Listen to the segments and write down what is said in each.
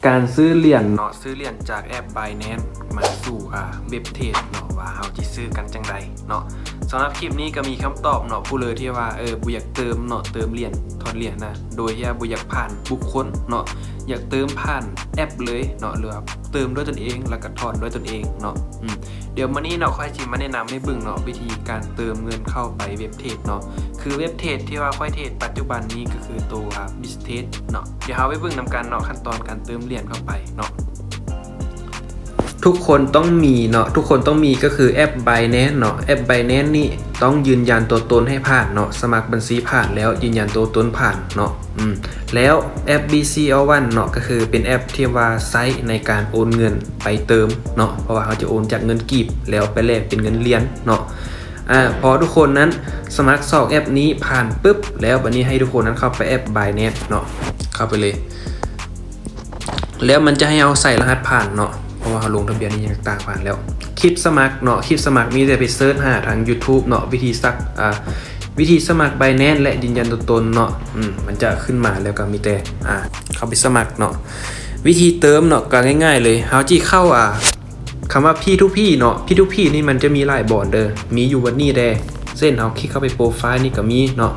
การซื้อเหรียญเนาะซื้อเหรียญจากแอป Binance มาสู่เว็บเทรดเนาะว่าเฮาสิซื้อกันจังไดเนาะสำหรับคลิปนี้ก็มีคำตอบเนาะผู้เลยที่ว่าบ่อยากเติมเนาะเติมเหรียญถอนเหรียญนะโดยที่บ่อยากผ่านบุคคลเนาะอยากเติมผ่านแอปเลยเนาะหรือว่าเติมด้วยตนเองแล้วก็ถอนด้วยตนเองเนาะเดี๋ยวมื้อนี้เนาะค่อยสิมาแนะนำให้เบิ่งเนาะวิธีการเติมเงินเข้าไปเว็บเทรดเนาะคือเว็บเทรดที่ว่าค่อยเทรดปัจจุบันนี้ก็คือตัวBittrexเนาะเดี๋ยวเฮาไปเบิ่งนำกันเนาะขั้นตอนการเติมเหรียญเข้าไปเนาะทุกคนต้องมีเนาะทุกคนต้องมีก็คือแอป Binance เนาะแอป Binance นี่ต้องยืนยันตัวตนให้ผ่านเนาะสมัครบัญชีผ่านแล้วยืนยันตัวตนผ่านเนาะแล้วแอป BCL1 เนาะก็คือเป็นแอปที่ว่าใช้ในการโอนเงินไปเติมเนาะเพราะว่าเขาจะโอนจากเงินกีบแล้วไปแลกเป็นเงินเหรียญเนาะพอทุกคนนั้นสมัคร2แอปนี้ผ่านปุ๊บแล้วบัดนี้ให้ทุกคนนั้นเข้าไปแอป Binance เนาะเข้าไปเลยแล้วมันจะให้เอาใส่รหัสผ่านเนาะเพราะว่าเขาลงทะเบียนนี่ยังต่างผ่านแล้วคลิปสมัครเนาะคลิปสมัครมีแต่ไปเสิร์ชหาทาง YouTube เนาะวิธีสมัคร Binance และยืนยันตัวตนเนาะมันจะขึ้นมาแล้วก็มีแต่เข้าไปสมัครเนาะวิธีเติมเนาะก็ง่ายๆเลยเฮาจี้เข้าคำว่า P2P เนาะ P2P นี่มันจะมีหลายบอร์ดมีอยู่วันนี้เส้นเฮาคลิกเข้าไปโปรไฟล์นี่ก็มีเนาะ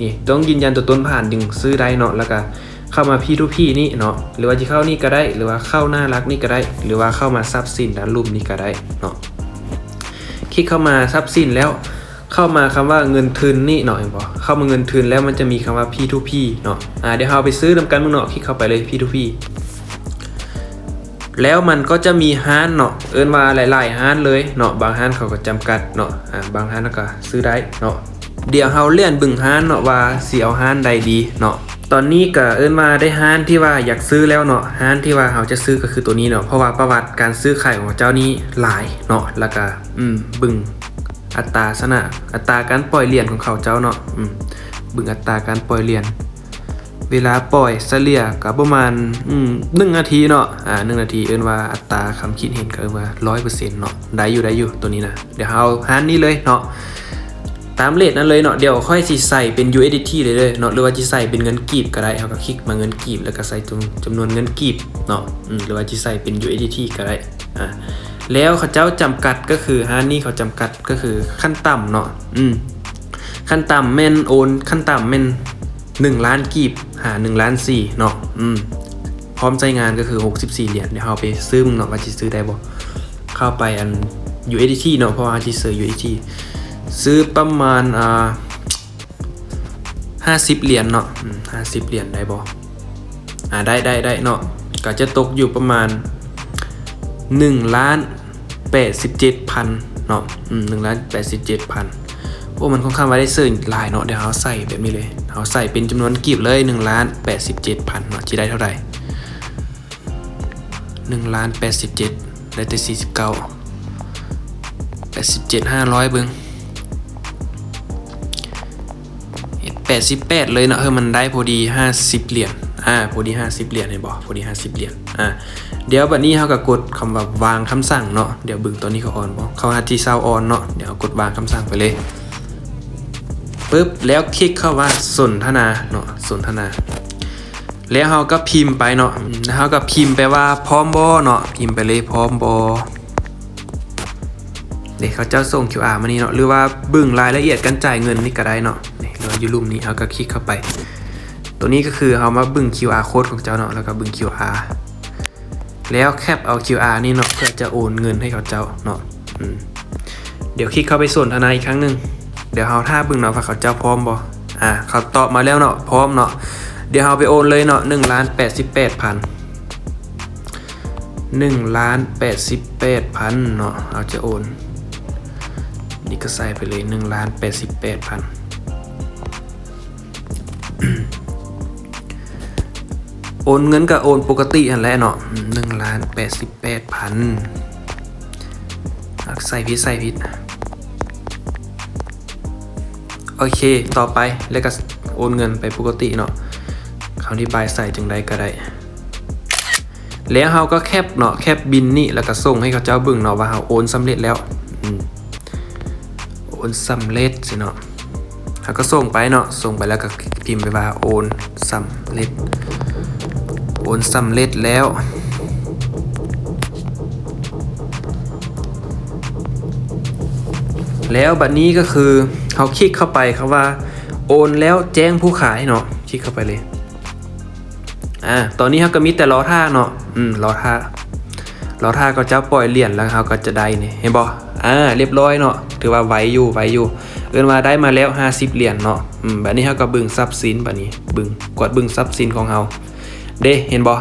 นี่ต้องยืนยันตัวตนผ่านจึงซื้อได้เนาะแล้วก็เข้ามา P2P นี่เนาะหรือว่าจะเข้านี่ก็ได้หรือว่าเข้าน่ารักนี่ก็ได้หรือว่าเข้ามาทรัพย์สินด้านรูปนี่ก็ได้เนาะคลิกเข้ามาทรัพย์สินแล้วเข้ามาคำว่าเงินทุนนี่เนาะเห็นบ่เข้ามาเงินทุนแล้วมันจะมีคำว่า P2P เนาะเดี๋ยวเราไปซื้อนำกันมึงเนาะคลิกเข้าไปเลย P2P แล้วมันก็จะมีห้านเนาะว่าหลายๆห้านเลยเนาะบางห้านเขาก็จำกัดเนาะบางห้านก็ซื้อได้เนาะเดี๋ยวเราเลื่อนบึงห้านเนาะว่าสิเอาห้านใดดีเนาะตอนนี้ก็ว่าได้ห้านที่ว่าอยากซื้อแล้วเนาะห้านที่ว่าเราจะซื้อก็คือตัวนี้เนาะเพราะว่าประวัติการซื้อขายของเจ้านี้หลายเนาะแล้วก็บึงอัตราการปล่อยเหรียญของเขาเจ้าเนาะบึงอัตราการปล่อยเหรียญเวลาปล่อยเฉลี่ยก็ประมาณ1 นาทีเนาะ1 นาทีว่าอัตราคำคิดเห็นก็ว่า 100% เนาะได้อยู่ตัวนี้นะเดี๋ยวเอาห้านนี้เลยเนาะตามเลทนั้นเลยเนาะเดี๋ยวค่อยสิใส่เป็น USDT เลยเนาะหรือว่าจะใส่เป็นเงินกีบก็ได้เฮาก็คลิกมาเงินกีบแล้วก็ใส่จำนวนเงินกีบเนาะหรือว่าจะใส่เป็น USDT ก็ได้แล้วเขาเจ้าจำกัดก็คือห้านนี้เขาจำกัดก็คือขั้นต่ำเนาะขั้นต่ำแม่นโอนขั้นต่ำแม่น1 ล้านกีบ1 ล้าน 4เนาะพร้อมใช้งานก็คือ64เหรียญเดี๋ยวเราไปซื้อเนาะว่าจะซื้อได้บ่เข้าไปUSDT เนาะเพราะว่าจะซื้อ USDT ซื้อประมาณ50เหรียญเนาะ50เหรียญได้บ่ได้เนาะก็จะตกอยู่ประมาณ1,87,000เนาะ1,87,000โอ้มันค่อนข้างว่าได้ซื้อหลายเนาะเดี๋ยวเราใส่แบบนี้เลยเราใส่เป็นจำนวนกีบเลย1,87,000เนาะจะได้เท่าไหร่1,87,000ได้แต่49 87,500เบิ่ง88เลยเนาะมันได้พอดี50เหรียญพอดี50เหรียญเห็นบ่พอดี50เหรียญเดี๋ยวบัดนี้เฮาก็กดคำว่าวางคำสั่งเนาะเดี๋ยวเบิ่งตัวนี้เขาออนบ่เขาหาที่เซาออนเนาะเดี๋ยวกดวางคำสั่งไปเลยปึ๊บแล้วคลิกเข้าว่าสนทนาเนาะสนทนาแล้วเฮาก็พิมพ์ไปเนาะแล้วเฮาก็พิมพ์ไปว่าพร้อมบ่เนาะพิมพ์ไปเลยพร้อมบ่เดี๋ยวเขาจะส่ง QR มานี่เนาะหรือว่าเบิ่งรายละเอียดการจ่ายเงินนี่ก็ได้เนาะนี่หรือว่าอยู่รูปนี้เฮาก็คลิกเข้าไปตัวนี้ก็คือเฮามาเบิ่ง QR code ของเจ้าเนาะแล้วก็เบิ่ง QR แล้วแคปเอา QR นี่เนาะเพื่อจะโอนเงินให้เขาเจ้าเนาะเดี๋ยวคลิกเข้าไปสนทนาอีกครั้งนึงเดี๋ยวเฮาท่าเบิ่งเนาะว่าเขาเจ้าพร้อมบ่เขาตอบมาแล้วเนาะพร้อมเนาะเดี๋ยวเฮาไปโอนเลยเนาะ1,88,000เนาะเอาจะโอนนี่ก็ใส่ไปเลย1,88,000โอนเงินกับโอนปกติอันแหละเนาะ1,88,000ใส่ผิดโอเคต่อไปแล้วก็โอนเงินไปปกติเนาะคำที่บายใส่จึงได้ก็ได้แล้วเฮาก็แคปเนาะแคปบินนี่แล้วก็ส่งให้เขาเจ้าเบิ่งเนาะว่าเฮาโอนสำเร็จแล้วโอนสำเร็จสิเนาะเฮาก็ส่งไปเนาะส่งไปแล้วก็พิมพ์ไปว่าโอนสำเร็จโอ อนสำเร็จแล้วบัดนี้ก็คือเขาคลิกเข้าไปคำว่าโอนแล้วแจ้งผู้ขายเนาะคลิกเข้าไปเลยตอนนี้เขาก็มีแต่รอท่าเนาะรอท่าก็จะปล่อยเหรียญแล้วเขาก็จะได้นี่เห็นบ่เรียบร้อยเนาะถือว่าไวอยู่เอิ้นว่าได้มาแล้ว50เหรียญเนาะบัดนี้เขาก็บึ้งทรัพย์สินบัดนี้กดบึ้งทรัพย์สินของเขาเด้เห็นบ่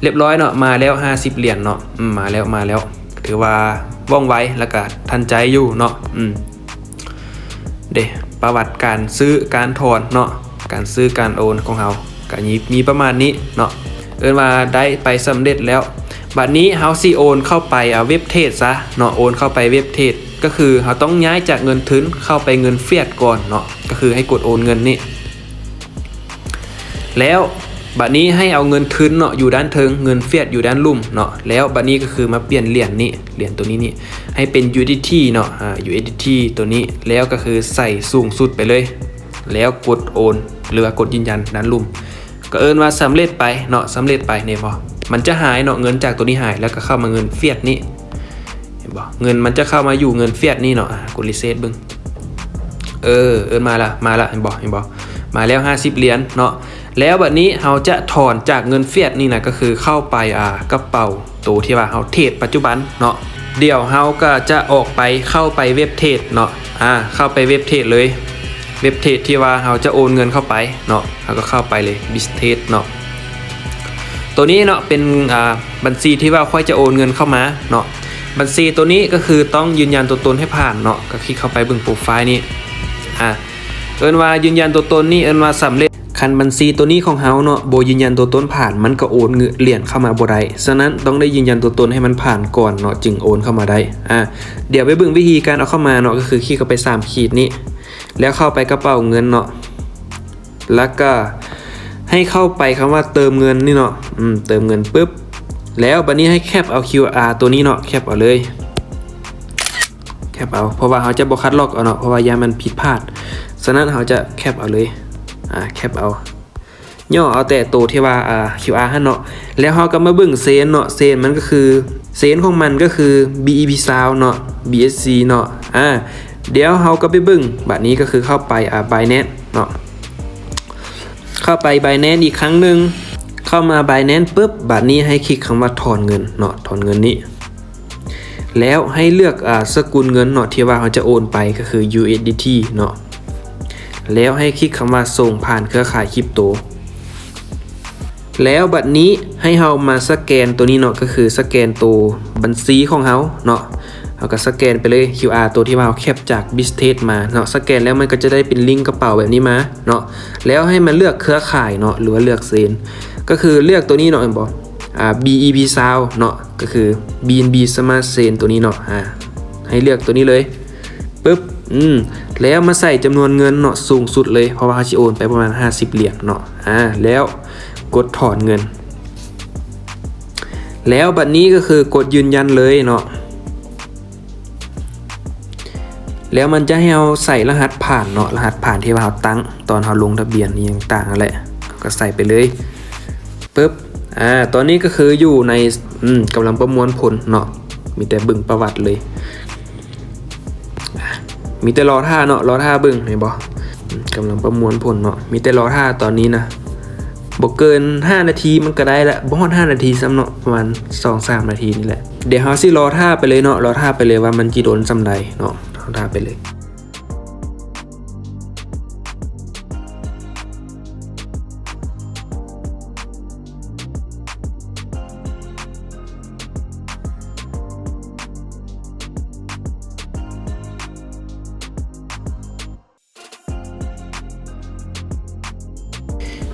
เรียบร้อยเนาะมาแล้ว50เหรียญเนาะมาแล้วถือว่าว่องไวแล้วก็ทันใจอยู่เนาะเด้ประวัติการซื้อการถอนเนาะการซื้อการโอนของเฮาก็มีประมาณนี้เนาะเอิ้นว่าได้ไปสำเร็จแล้วบัดนี้เฮาสิโอนเข้าไปเว็บเทรดซะเนาะโอนเข้าไปเว็บเทรดก็คือเฮาต้องย้ายจากเงินทุนเข้าไปเงินเฟียดก่อนเนาะก็คือให้กดโอนเงินนี่แล้วบัดนี้ให้เอาเงินทุนเนาะอยู่ด้านเทิงเงินเฟียดอยู่ด้านลุ่มเนาะแล้วบัดนี้ก็คือมาเปลี่ยนเหรียญตัวนี้นี่ให้เป็น USDT เนาะUSDT ตัวนี้แล้วก็คือใส่สูงสุดไปเลยแล้วกดโอนหรือว่ากดยืนยันด้านลุ่มก็เอิ้นว่าสำเร็จไปเนาะสำเร็จไปเนี่ยพอมันจะหายเนาะเงินจากตัวนี้หายแล้วก็เข้ามาเงินเฟียดนี่เห็นบ่เงินมันจะเข้ามาอยู่เงินเฟียดนี่เนาะกดรีเซ็ตบึ้งเอิ้นมาละเห็นบ่มาแล้ว50เหรียญเนาะแล้วบัดนี้เราจะถอนจากเงินเฟียดนี่นะก็คือเข้าไปกระเป๋าตัวที่ว่าเราเทรดปัจจุบันเนาะเดี๋ยวเราก็จะออกไปเข้าไปเว็บเทรดเนาะเข้าไปเว็บเทรดเลยเว็บเทรดที่ว่าเราจะโอนเงินเข้าไปเนาะเราก็เข้าไปเลยบิสเทรดเนาะตัวนี้เนาะเป็นบัญชีที่ว่าค่อยจะโอนเงินเข้ามาเนาะบัญชีตัวนี้ก็คือต้องยืนยันตัวตนให้ผ่านเนาะก็คลิกเข้าไปเบิ่งโปรไฟล์นี้เอิ้นว่ายืนยันตัวตนนี่เอิ้นว่าสำเร็จคันบัญชีตัวนี้ของเฮาเนาะบ่ยืนยันตัวตนผ่านมันก็โอนเงินเหรียญเข้ามาบ่ได้ฉะนั้นต้องได้ยืนยันตัวตนให้มันผ่านก่อนเนาะจึงโอนเข้ามาได้เดี๋ยวไปเบิ่งวิธีการเอาเข้ามาเนาะก็คือคลิกเข้าไป3ขีดนี้แล้วเข้าไปกระเป๋าเงินเนาะแล้วก็ให้เข้าไปคำว่าเติมเงินนี่เนาะเติมเงินปึ๊บแล้วบัดนี้ให้แคปเอา QR ตัวนี้เนาะแคปเอาเลยแคปเอาเพราะว่าเขาจะบ่คัดลอกเอาเนาะเพราะว่ายามันผิดพลาดฉะนั้นเขาจะแคปเอาเลยแคปเอาย่อเอาแต่ตัวที่ว่าQR หั่นเนาะแล้วเขาก็มาเบิ่งเซนเนาะเซนมันก็คือเซนของมันก็คือ BEP Sound เนาะ BSC เนาะเดี๋ยวเขาก็ไปเบิ่งบัดนี้ก็คือเข้าไปBinance เนาะเข้าไป Binance อีกครั้งนึงเข้ามา Binance ปึ๊บบัดนี้ให้คลิกคำว่าถอนเงินเนาะถอนเงินนี้แล้วให้เลือกสกุลเงินเนาะที่ว่าเขาจะโอนไปก็คือ USDT เนาะแล้วให้คลิกคำว่าส่งผ่านเครือข่ายคริปโตแล้วบัดนี้ให้เรามาสแกนตัวนี้เนาะก็คือสแกนตัวบัญชีของเราเนาะเราก็สแกนไปเลย QR ตัวที่เราแคปจาก Bistrate มาเนาะสแกนแล้วมันก็จะได้เป็นลิงก์กระเป๋าแบบนี้มาเนาะแล้วให้มันเลือกเครือข่ายเนาะหรือว่าเลือกเซนก็คือเลือกตัวนี้เนาะบอกBEP Sound เนาะก็คือ BNB Smart Chain ตัวนี้เนาะให้เลือกตัวนี้เลยปึ๊บแล้วมาใส่จำนวนเงินเนาะสูงสุดเลยเพราะว่าเขาจะโอนไปประมาณ50เหรียญเนาะแล้วกดถอนเงินแล้วบัดนี้ก็คือกดยืนยันเลยเนาะแล้วมันจะให้เราใส่รหัสผ่านเนาะรหัสผ่านที่ว่าเราตั้งตอนเราลงทะเบียนนี่ยังต่างนั่นแหละก็ใส่ไปเลยปึ๊บตอนนี้ก็คืออยู่ในกำลังประมวลผลเนาะมีแต่บึ่งประวัติเลยมีแต่รอท่าเนาะรอท่าบึ่งเห็นบ่กำลังประมวลผลเนาะมีแต่รอท่าตอนนี้นะบ่เกิน5นาทีมันก็ได้ละบ่ฮอด5นาทีซ้ำเนาะประมาณ 2-3 นาทีนี่แหละเดี๋ยวเฮาสิรอท่าไปเลยเนาะรอท่าไปเลยว่ามันสิโดนส่ำใดเนาะรอท่าไปเลย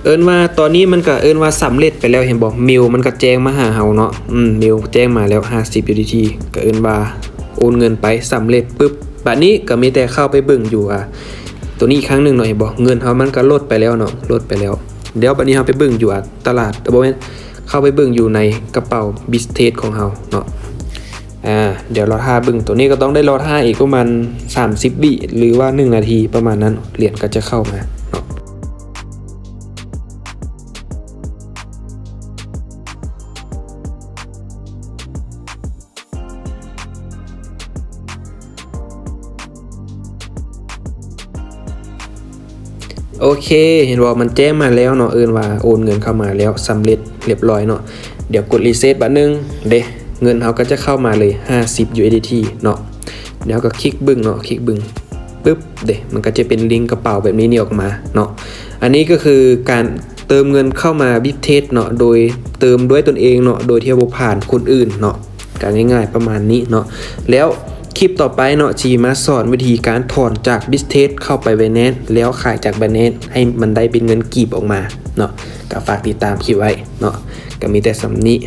เอิ้นว่าตอนนี้มันก็เอิ้นว่าสำเร็จไปแล้วเห็นบอกเมลมันก็แจ้งมาหาเฮาเนาะเมลแจ้งมาแล้ว50 USDT ก็เอิ้นว่าโอนเงินไปสำเร็จปึ๊บบัดนี้ก็มีแต่เข้าไปเบิ่งอยู่ตัวนี้อีกครั้งนึงเนาะเห็นบ่เงินเฮามันก็ลดไปแล้วเนาะลดไปแล้วเดี๋ยวบัดนี้เฮาไปเบิ่งอยู่ตลาดบ่แม่นเข้าไปเบิ่งอยู่ในกระเป๋า Bistrate ของเฮาเนาะเดี๋ยวรอท่าเบิ่งตัวนี้ก็ต้องได้รอท่าอีกประมาณ30วิหรือว่า1นาทีประมาณนั้นเหรียญก็จะเข้ามาเนาะ โอเคเห็นว่ามันแจ้งมาแล้วเนาะว่าโอนเงินเข้ามาแล้วสำเร็จเรียบร้อยเนาะเดี๋ยวกดรีเซ็ตบัดนึงเด้เงินเขาก็จะเข้ามาเลย50 USDT เนาะเดี๋ยวก็คลิกบึ้งเนาะคลิกบึ้งปึ๊บเด้มันก็จะเป็นลิงก์กระเป๋าแบบนี้นี่ออกมาเนาะอันนี้ก็คือการเติมเงินเข้ามาบิฟเทสเนาะโดยเติมด้วยตนเองเนาะโดยที่บ่ผ่านคนอื่นเนาะการง่ายๆประมาณนี้เนาะแล้วคลิปต่อไปเนาะจีมาสอนวิธีการถอนจากบิสเทสเข้าไป Binance แล้วขายจาก Binance ให้มันได้เป็นเงินกีบออกมาเนาะก็ฝากติดตามคลิปไว้เนาะก็มีแต่สำนี้